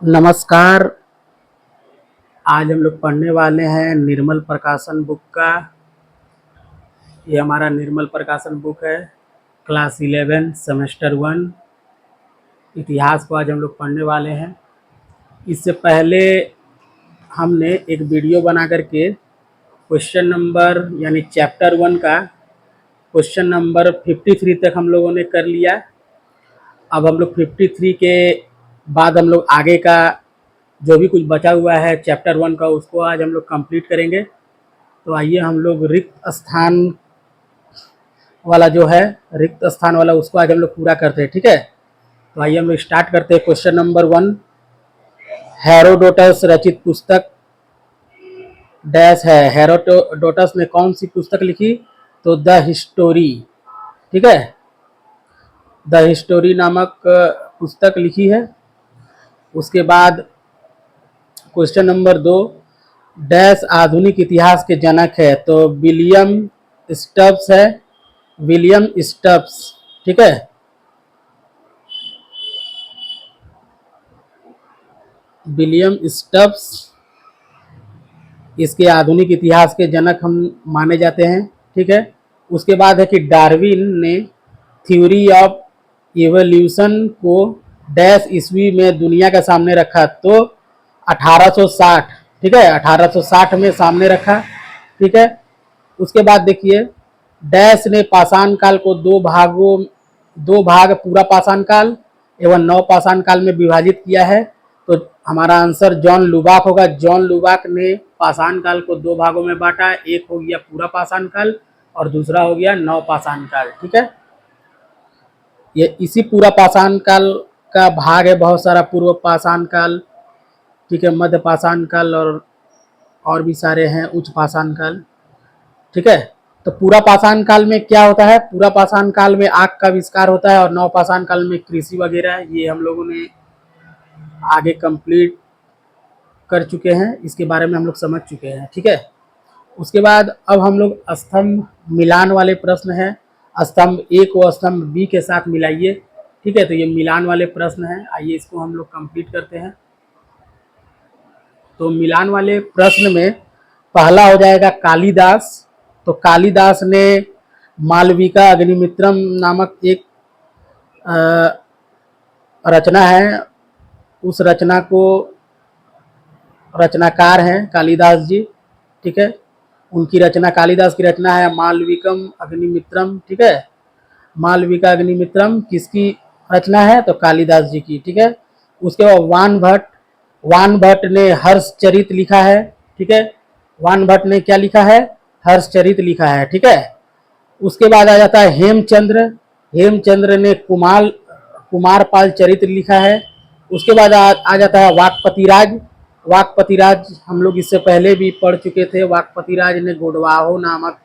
नमस्कार। आज हम लोग पढ़ने वाले हैं निर्मल प्रकाशन बुक का। ये हमारा निर्मल प्रकाशन बुक है, क्लास 11 सेमेस्टर 1 इतिहास को आज हम लोग पढ़ने वाले हैं। इससे पहले हमने एक वीडियो बना करके क्वेश्चन नंबर यानी चैप्टर 1 का क्वेश्चन नंबर 53 तक हम लोगों ने कर लिया। अब हम लोग 53 के बाद हम लोग आगे का जो भी कुछ बचा हुआ है चैप्टर 1 का उसको आज हम लोग कंप्लीट करेंगे। तो आइए हम लोग रिक्त स्थान वाला जो है रिक्त स्थान वाला उसको आज हम लोग पूरा करते हैं, ठीक है। तो आइए हम लोग स्टार्ट करते हैं। क्वेश्चन नंबर 1, हेरोडोटस रचित पुस्तक डैश है। हेरोडोटस ने कौन सी पुस्तक लिखी? तो द हिस्टोरी, ठीक है, द हिस्टोरी नामक पुस्तक लिखी है। उसके बाद क्वेश्चन नंबर 2, डैश आधुनिक इतिहास के जनक है। तो विलियम स्टब्स है, विलियम स्टब्स, ठीक है। विलियम स्टब्स इसके आधुनिक इतिहास के जनक हम माने जाते हैं, ठीक है। उसके बाद है कि डार्विन ने थ्योरी ऑफ इवोल्यूशन को डैश ईस्वी में दुनिया के सामने रखा। तो 1860, ठीक है, 1860 में सामने रखा, ठीक है। उसके बाद देखिए, डैश ने पाषाण काल को दो भाग पूरा पाषाण काल एवं नव पाषाण काल में विभाजित किया है। तो हमारा आंसर जॉन लुबाक होगा। जॉन लुबाक ने पाषाण काल को दो भागों में बांटा, एक हो गया पूरा पाषाण काल और दूसरा हो गया नव पाषाण काल, ठीक है। ये इसी पूरा पाषाण काल का भाग है, बहुत सारा पूर्व पाषाण काल, ठीक है, मध्य पाषाण काल और भी सारे हैं, उच्च पाषाण काल, ठीक है। तो पूरा पाषाण काल में क्या होता है? पूरा पाषाण काल में आग का आविष्कार होता है और नव पाषाण काल में कृषि वगैरह, ये हम लोगों ने आगे कंप्लीट कर चुके हैं, इसके बारे में हम लोग समझ चुके हैं, ठीक है। उसके बाद अब हम लोग स्तंभ मिलान वाले प्रश्न हैं। स्तंभ ए को स्तंभ बी के साथ मिलाइए, ठीक है। तो ये मिलान वाले प्रश्न हैं, आइए इसको हम लोग कंप्लीट करते हैं। तो मिलान वाले प्रश्न में पहला हो जाएगा कालिदास। तो कालिदास ने मालविका अग्निमित्रम नामक एक रचना है, उस रचना को रचनाकार हैं कालिदास जी, ठीक है। उनकी रचना, कालिदास की रचना है मालविकम अग्निमित्रम, ठीक है। मालविका अग्निमित्रम किसकी रचना है? तो कालिदास जी की, ठीक है। उसके बाद वान भट्ट ने हर्षचरित लिखा है, ठीक है। वान भट्ट ने क्या लिखा है? हर्षचरित लिखा है, ठीक है। उसके बाद आ जाता है हेमचंद्र। हेमचंद्र ने कुमारपाल चरित्र लिखा है। उसके बाद आ जाता है वाकपतिराज। वाकपतिराज हम लोग इससे पहले भी पढ़ चुके थे। वाकपतिराज ने गोडवाहो नामक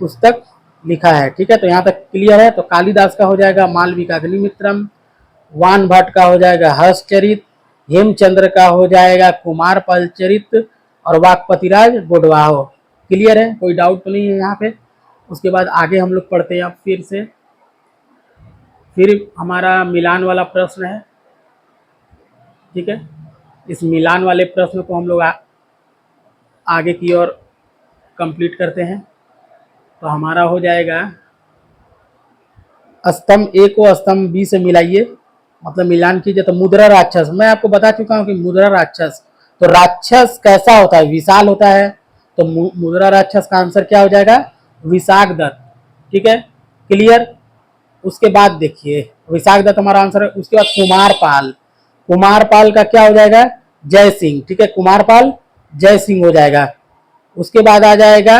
पुस्तक लिखा है, ठीक है। तो यहाँ तक क्लियर है। तो कालिदास का हो जाएगा मालविका अग्निमित्रम, वान भट्ट का हो जाएगा हर्षचरित, हेमचंद्र का हो जाएगा कुमारपाल चरित और वाकपतिराज गोडवाहो। क्लियर है? कोई डाउट तो नहीं है यहाँ पे? उसके बाद आगे हम लोग पढ़ते हैं अब फिर हमारा मिलान वाला प्रश्न है, ठीक है। इस मिलान वाले प्रश्न को हम लोग आगे की ओर कंप्लीट करते हैं। तो हमारा हो जाएगा स्तंभ ए को स्तंभ बी से मिलाइए, मतलब मिलान कीजिए। तो मुद्रा राक्षस, मैं आपको बता चुका हूँ कि मुद्रा राक्षस, तो राक्षस कैसा होता है? विशाल होता है। तो मुद्रा राक्षस का आंसर क्या हो जाएगा? विशाख दत्त, ठीक है, क्लियर। उसके बाद देखिए, विशाख दत्त हमारा आंसर है। उसके बाद कुमारपाल, कुमारपाल का क्या हो जाएगा? जय सिंह, ठीक है, कुमारपाल जय सिंह हो जाएगा। उसके बाद आ जाएगा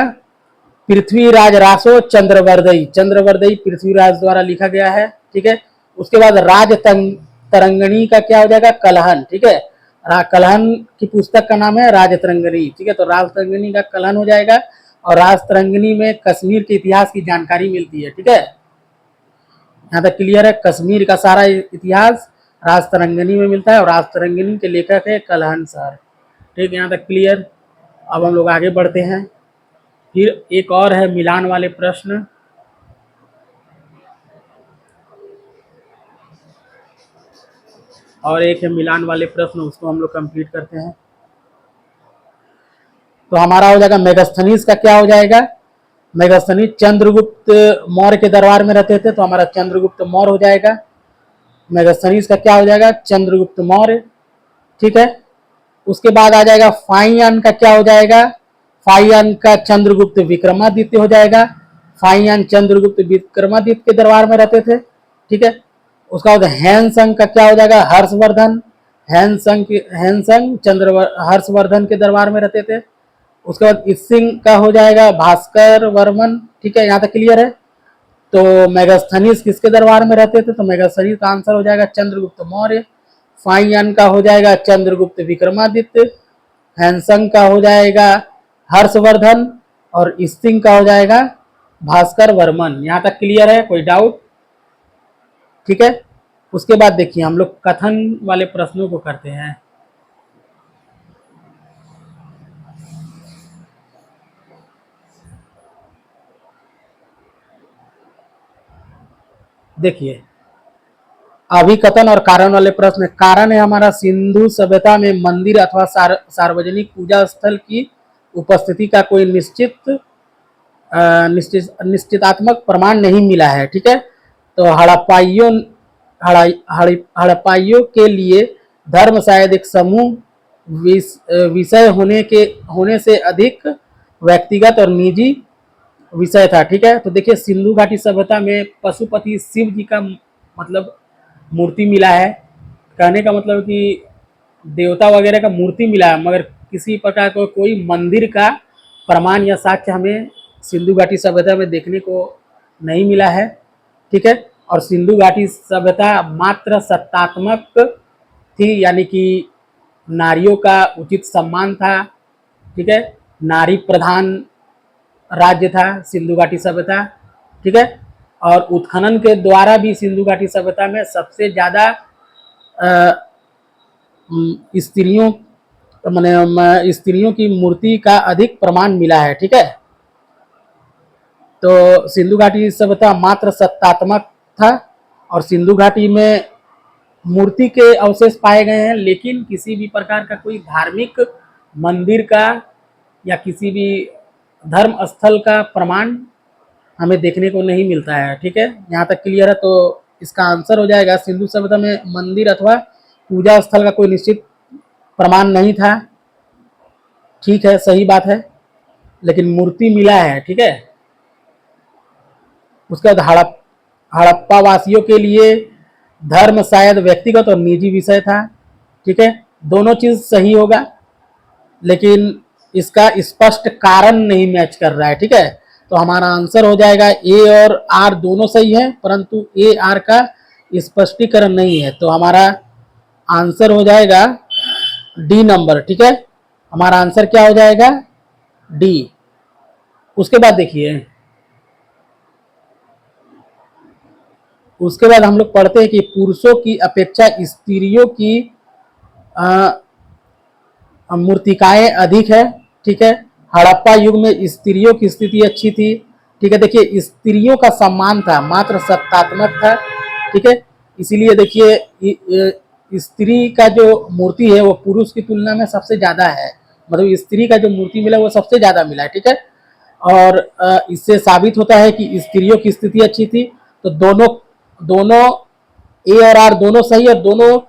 पृथ्वीराज रासो चंद्रवर्दई, चंद्रवर्दई पृथ्वीराज द्वारा लिखा गया है, ठीक है। उसके बाद राज तरंगणी का क्या हो जाएगा? कलहन, ठीक है। कलहन की पुस्तक का नाम है राज तरंगणी, ठीक है। तो राज तरंगणी का कलहन हो जाएगा। और राज तरंगणी में कश्मीर के इतिहास की जानकारी मिलती है, ठीक है। यहाँ तक क्लियर है? कश्मीर का सारा इतिहास राज तरंगनी में मिलता है और राज तरंगनी के लेखक है कलहन सर, ठीक है। यहाँ तक क्लियर। अब हम लोग आगे बढ़ते हैं। फिर एक और है मिलान वाले प्रश्न। और एक है मिलान वाले प्रश्न, उसको हम लोग कंप्लीट करते हैं। तो हमारा हो जाएगा मेगास्थनीज का क्या हो जाएगा, मेगास्थनीज चंद्रगुप्त मौर्य के दरबार में रहते थे, तो हमारा चंद्रगुप्त मौर्य हो जाएगा। मेगास्थनीज का क्या हो जाएगा, चंद्रगुप्त मौर्य। ठीक है, उसके बाद आ जाएगा फाइयान का क्या हो जाएगा, फाइयान का चंद्रगुप्त विक्रमादित्य हो जाएगा। फाइयान चंद्रगुप्त विक्रमादित्य के दरबार में रहते थे। ठीक है, उसका बाद हैनसंग का क्या हो जाएगा, हर्षवर्धन। हैनसंग चंद्र हर्षवर्धन के दरबार में रहते थे। उसके बाद इसिंग का हो जाएगा भास्कर वर्मन। ठीक है, यहाँ तक क्लियर है। तो मेगास्थनीज किसके दरबार में रहते थे, तो मेगास्थनीज का आंसर हो जाएगा चंद्रगुप्त मौर्य। फाइयान का हो जाएगा चंद्रगुप्त विक्रमादित्य। हैंसंग का हो जाएगा हर्षवर्धन। और इसिंग का हो जाएगा भास्कर वर्मन। यहाँ तक क्लियर है, कोई डाउट? ठीक है, उसके बाद देखिए हम लोग कथन वाले प्रश्नों को करते हैं। देखिए अभिकथन और कारण वाले प्रश्न। कारण है हमारा सिंधु सभ्यता में मंदिर अथवा सार्वजनिक पूजा स्थल की उपस्थिति का कोई निश्चितात्मक प्रमाण नहीं मिला है। ठीक है, तो हड़प्पाइयों के लिए धर्म शायद एक समूह विषय होने से अधिक व्यक्तिगत और निजी विषय था। ठीक है, तो देखिए सिंधु घाटी सभ्यता में पशुपति शिव जी का मतलब मूर्ति मिला है। कहने का मतलब कि देवता वगैरह का मूर्ति मिला है, मगर किसी प्रकार का कोई मंदिर का प्रमाण या साक्ष्य हमें सिंधु घाटी सभ्यता में देखने को नहीं मिला है। ठीक है, और सिंधु घाटी सभ्यता मात्र सत्तात्मक थी, यानी कि नारियों का उचित सम्मान था। ठीक है, नारी प्रधान राज्य था सिंधु घाटी सभ्यता। ठीक है, और उत्खनन के द्वारा भी सिंधु घाटी सभ्यता में सबसे ज़्यादा स्त्रियों माने स्त्रियों की मूर्ति का अधिक प्रमाण मिला है। ठीक है, तो सिंधु घाटी सभ्यता मात्र सत्तात्मक था और सिंधु घाटी में मूर्ति के अवशेष पाए गए हैं, लेकिन किसी भी प्रकार का कोई धार्मिक मंदिर का या किसी भी धर्म स्थल का प्रमाण हमें देखने को नहीं मिलता है। ठीक है, यहाँ तक क्लियर है। तो इसका आंसर हो जाएगा सिंधु सभ्यता में मंदिर अथवा पूजा स्थल का कोई निश्चित प्रमाण नहीं था। ठीक है, सही बात है, लेकिन मूर्ति मिला है। ठीक है, उसके बाद हड़प्पा वासियों के लिए धर्म शायद व्यक्तिगत और निजी विषय था। ठीक है, दोनों चीज सही होगा, लेकिन इसका स्पष्ट कारण नहीं मैच कर रहा है। ठीक है, तो हमारा आंसर हो जाएगा ए और आर दोनों सही है, परंतु ए आर का स्पष्टीकरण नहीं है। तो हमारा आंसर हो जाएगा डी नंबर। ठीक है, हमारा आंसर क्या हो जाएगा, डी। उसके बाद देखिए, उसके बाद हम लोग पढ़ते हैं कि पुरुषों की अपेक्षा स्त्रियों की मूर्तिकाएं अधिक है। ठीक है, हड़प्पा युग में स्त्रियों की स्थिति अच्छी थी। ठीक है, देखिए स्त्रियों का सम्मान था, मात्र सत्तात्मक था। ठीक है, इसीलिए देखिए स्त्री का जो मूर्ति है वो पुरुष की तुलना में सबसे ज्यादा है, मतलब स्त्री का जो मूर्ति मिला वो सबसे ज्यादा मिला है। ठीक है, और इससे साबित होता है कि स्त्रियों की स्थिति अच्छी थी। तो दोनों दोनों ए और आर दोनों सही और दोनों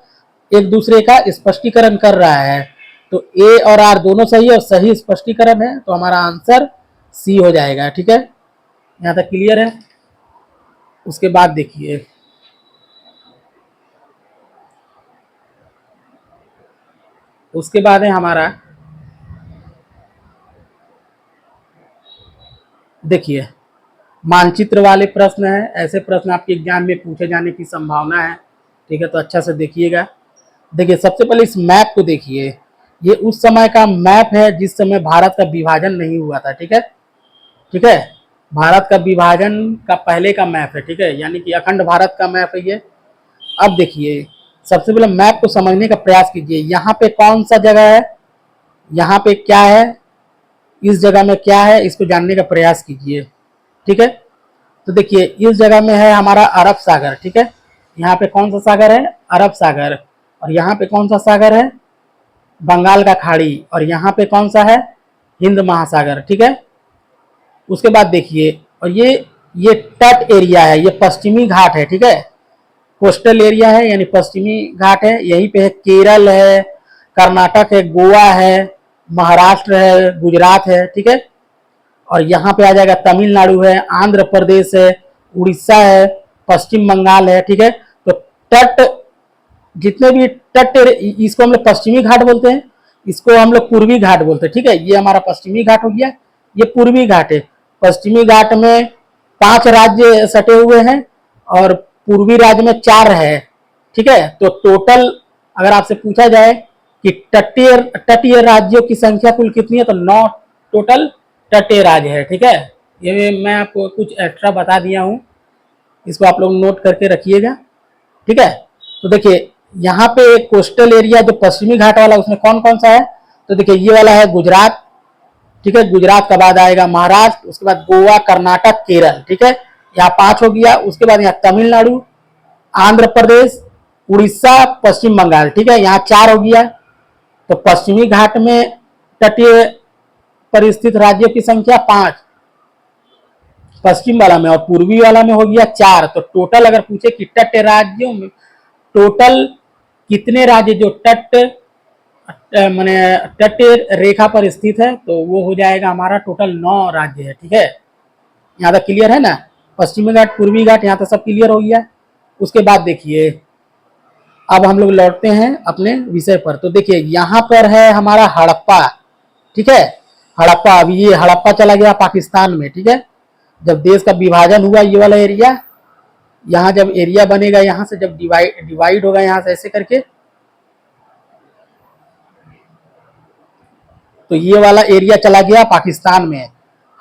एक दूसरे का स्पष्टीकरण कर रहा है। तो ए और आर दोनों सही और सही स्पष्टीकरण है, तो हमारा आंसर सी हो जाएगा। ठीक है, यहाँ तक क्लियर है। उसके बाद देखिए, उसके बाद है हमारा, देखिए मानचित्र वाले प्रश्न है। ऐसे प्रश्न आपके एग्जाम में पूछे जाने की संभावना है। ठीक है, तो अच्छा से देखिएगा। देखिए सबसे पहले इस मैप को देखिए, ये उस समय का मैप है जिस समय भारत का विभाजन नहीं हुआ था। ठीक है, ठीक है, भारत का विभाजन का पहले का मैप है। ठीक है, यानी कि अखंड भारत का मैप है ये। अब देखिए सबसे पहले मैप को समझने का प्रयास कीजिए। यहाँ पे कौन सा जगह है, यहाँ पे क्या है, इस जगह में क्या है, इसको जानने का प्रयास कीजिए। ठीक है, तो देखिए इस जगह में है हमारा अरब सागर। ठीक है, यहाँ पे कौन सा सागर है, अरब सागर। और यहाँ पे कौन सा सागर है, बंगाल का खाड़ी, और यहाँ पे कौन सा है, हिंद महासागर, ठीक है। उसके बाद देखिए, और ये तट एरिया है, ये पश्चिमी घाट है, ठीक है, कोस्टल एरिया है यानी पश्चिमी घाट है। यहीं पे है केरल है, कर्नाटक है, गोवा है, महाराष्ट्र है, गुजरात है, ठीक है। और यहाँ पे आ जाएगा तमिलनाडु है, आंध्र प्रदेश है, उड़ीसा है, पश्चिम बंगाल है, ठीक है। तो तट, जितने भी तट, इसको हम लोग पश्चिमी घाट बोलते हैं, इसको हम लोग पूर्वी घाट बोलते हैं, ठीक है। ये हमारा पश्चिमी घाट हो गया, ये पूर्वी घाट है। पश्चिमी घाट में 5 राज्य सटे हुए हैं और पूर्वी राज्य में 4 है, ठीक है। तो टोटल अगर आपसे पूछा जाए कि तटीय राज्यों की संख्या कुल कितनी है, तो 9 टोटल तटीय राज्य है, ठीक है। ये मैं आपको कुछ एक्स्ट्रा बता दिया हूँ, इसको आप लोग नोट करके रखिएगा, ठीक है। तो देखिए यहाँ पे कोस्टल एरिया जो पश्चिमी घाट वाला, उसमें कौन कौन सा है, तो देखिए ये वाला है गुजरात, ठीक है। गुजरात का बाद आएगा महाराष्ट्र, उसके बाद गोवा, कर्नाटक, केरल, ठीक है। यहाँ 5 हो गया। उसके बाद यहाँ तमिलनाडु, आंध्र प्रदेश, उड़ीसा, पश्चिम बंगाल, ठीक है, यहाँ 4 हो गया। तो पश्चिमी घाट में तटीय परिस्थित राज्यों की संख्या 5 पश्चिम वाला में, और पूर्वी वाला में हो गया 4। तो टोटल अगर पूछे कि तट राज्यों में टोटल कितने राज्य जो तट माने तटीय रेखा पर स्थित है, तो वो हो जाएगा हमारा टोटल 9 राज्य है, ठीक है। यहाँ तक क्लियर है ना, पश्चिमी घाट, पूर्वी घाट, यहाँ तक सब क्लियर हो गया। उसके बाद देखिए अब हम लोग लौटते हैं अपने विषय पर। तो देखिए यहाँ पर है हमारा हड़प्पा, ठीक है। हड़प्पा, अभी ये हड़प्पा चला गया पाकिस्तान में, ठीक है। जब देश का विभाजन हुआ, ये वाला एरिया, यहाँ जब एरिया बनेगा, यहाँ से जब डिवाइड होगा यहाँ से ऐसे करके, तो ये वाला एरिया चला गया पाकिस्तान में।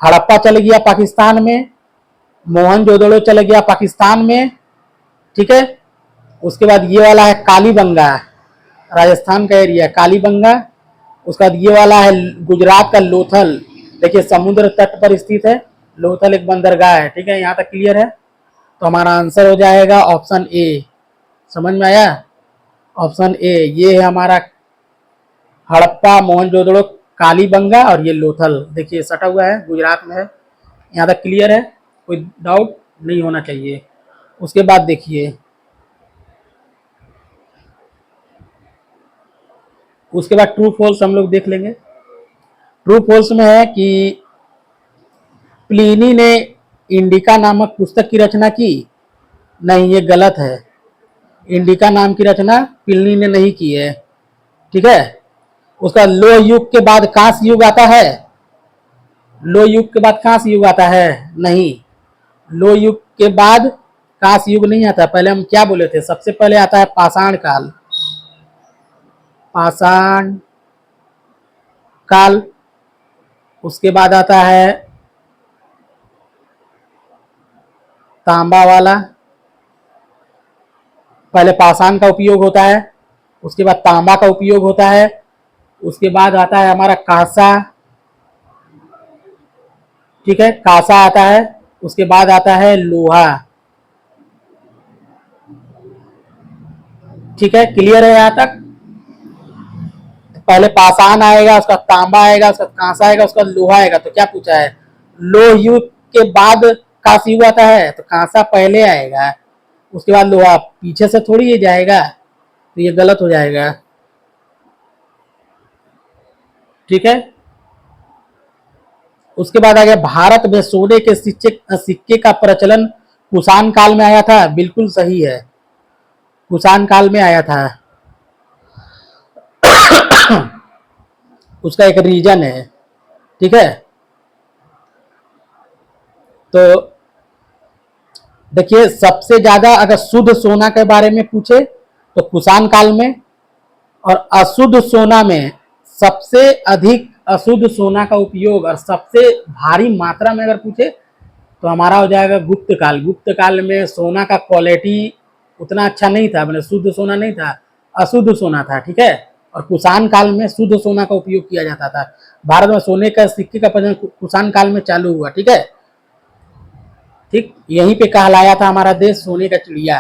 हड़प्पा चला गया पाकिस्तान में, मोहनजोदड़ो चला गया पाकिस्तान में, ठीक है। उसके बाद ये वाला है कालीबंगा, राजस्थान का एरिया कालीबंगा। उसके बाद ये वाला है गुजरात का लोथल, देखिए समुद्र तट पर स्थित है, लोथल एक बंदरगाह है, ठीक है। यहाँ तक क्लियर है। तो हमारा आंसर हो जाएगा ऑप्शन ए। समझ में आया, ऑप्शन ए ये है हमारा हड़प्पा, मोहनजोदड़ो, कालीबंगा और ये लोथल, देखिए सटा हुआ है, गुजरात में है। यहाँ तक क्लियर है, कोई डाउट नहीं होना चाहिए। उसके बाद देखिए, उसके बाद ट्रू फॉल्स हम लोग देख लेंगे। ट्रू फॉल्स में है कि प्लिनी ने इंडिका नामक पुस्तक की रचना की, नहीं ये गलत है। इंडिका नाम की रचना प्लिनी ने नहीं की है, ठीक है। उसका लोह युग के बाद कांस्य युग आता है, लोह युग के बाद कांस्य युग आता है, नहीं, लोह युग के बाद कांस्य युग नहीं आता। पहले हम क्या बोले थे, सबसे पहले आता है पाषाण काल, पाषाण काल। उसके बाद आता है तांबा वाला, पहले पाषाण का उपयोग होता है, उसके बाद तांबा का उपयोग होता है, उसके बाद आता है हमारा कांसा, ठीक है, कांसा आता है। उसके बाद आता है लोहा, ठीक है, क्लियर है यहाँ तक। पहले पाषाण आएगा, उसका तांबा आएगा, उसका कांसा आएगा, उसका लोहा आएगा। तो क्या पूछा है, लोह युग के बाद कांस्य युग आता है, तो कांसा पहले आएगा, उसके बाद लोहा, पीछे से थोड़ी ये जाएगा, तो ये गलत हो जाएगा, ठीक है। उसके बाद आ गया भारत में सोने के सिक्के का प्रचलन कुषाण काल में आया था, बिल्कुल सही है, कुषाण काल में आया था। उसका एक रीजन है, ठीक है। तो देखिए सबसे ज्यादा अगर शुद्ध सोना के बारे में पूछे तो कुषाण काल में, और अशुद्ध सोना में सबसे अधिक अशुद्ध सोना का उपयोग और सबसे भारी मात्रा में अगर पूछे तो हमारा हो जाएगा गुप्त काल। गुप्त काल में सोना का क्वालिटी उतना अच्छा नहीं था, मतलब शुद्ध सोना नहीं था, अशुद्ध सोना था, ठीक है। और कुषाण काल में शुद्ध सोना का उपयोग किया जाता था। भारत में सोने का सिक्के का प्रचलन कुषाण काल में चालू हुआ, ठीक है। ठीक, यहीं पे कहलाया था हमारा देश सोने का चिड़िया,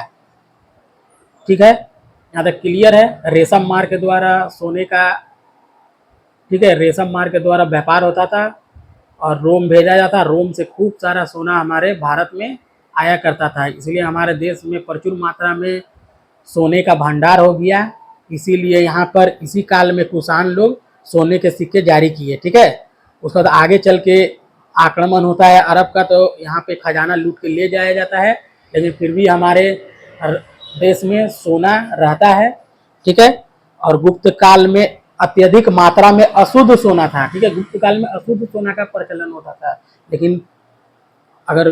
ठीक है। यहाँ तक क्लियर है। रेशम मार्ग के द्वारा सोने का, ठीक है, रेशम मार्ग के द्वारा व्यापार होता था और रोम भेजा जाता। रोम से खूब सारा सोना हमारे भारत में आया करता था, इसलिए हमारे देश में प्रचुर मात्रा में सोने का भंडार हो गया। इसीलिए यहाँ पर इसी काल में कुषाण लोग सोने के सिक्के जारी किए, ठीक है। उसके बाद आगे चल के आक्रमण होता है अरब का, तो यहाँ पे खजाना लूट के ले जाया जाता है, लेकिन फिर भी हमारे देश में सोना रहता है, ठीक है। और गुप्त काल में अत्यधिक मात्रा में अशुद्ध सोना था, ठीक है। गुप्त काल में अशुद्ध सोना का प्रचलन होता था, लेकिन अगर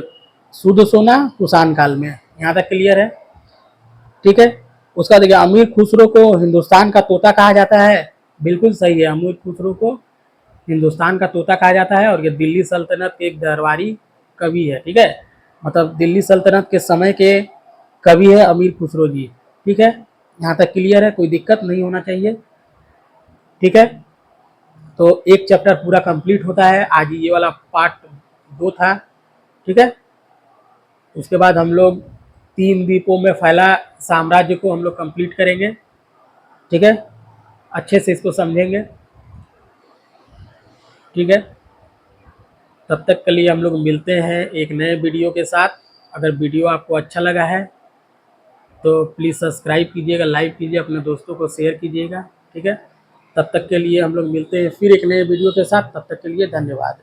शुद्ध सोना कुषाण काल में। यहाँ तक क्लियर है, ठीक है। उसका देखिए, अमीर खुसरो को हिंदुस्तान का तोता कहा जाता है। बिल्कुल सही है, अमीर खुसरो को हिंदुस्तान का तोता कहा जाता है। और ये दिल्ली सल्तनत के एक दरबारी कवि है, ठीक है। मतलब दिल्ली सल्तनत के समय के कवि है अमीर खुसरो जी, ठीक है। यहाँ तक क्लियर है, कोई दिक्कत नहीं होना चाहिए, ठीक है। तो एक चैप्टर पूरा कंप्लीट होता है। आज ये वाला पार्ट 2 था, ठीक है। उसके बाद हम लोग 3 द्वीपों में फैला साम्राज्य को हम लोग कंप्लीट करेंगे, ठीक है। अच्छे से इसको समझेंगे, ठीक है। तब तक के लिए हम लोग मिलते हैं एक नए वीडियो के साथ। अगर वीडियो आपको अच्छा लगा है तो प्लीज़ सब्सक्राइब कीजिएगा, लाइक कीजिए, अपने दोस्तों को शेयर कीजिएगा, ठीक है। तब तक के लिए हम लोग मिलते हैं फिर एक नए वीडियो के साथ। तब तक के लिए धन्यवाद।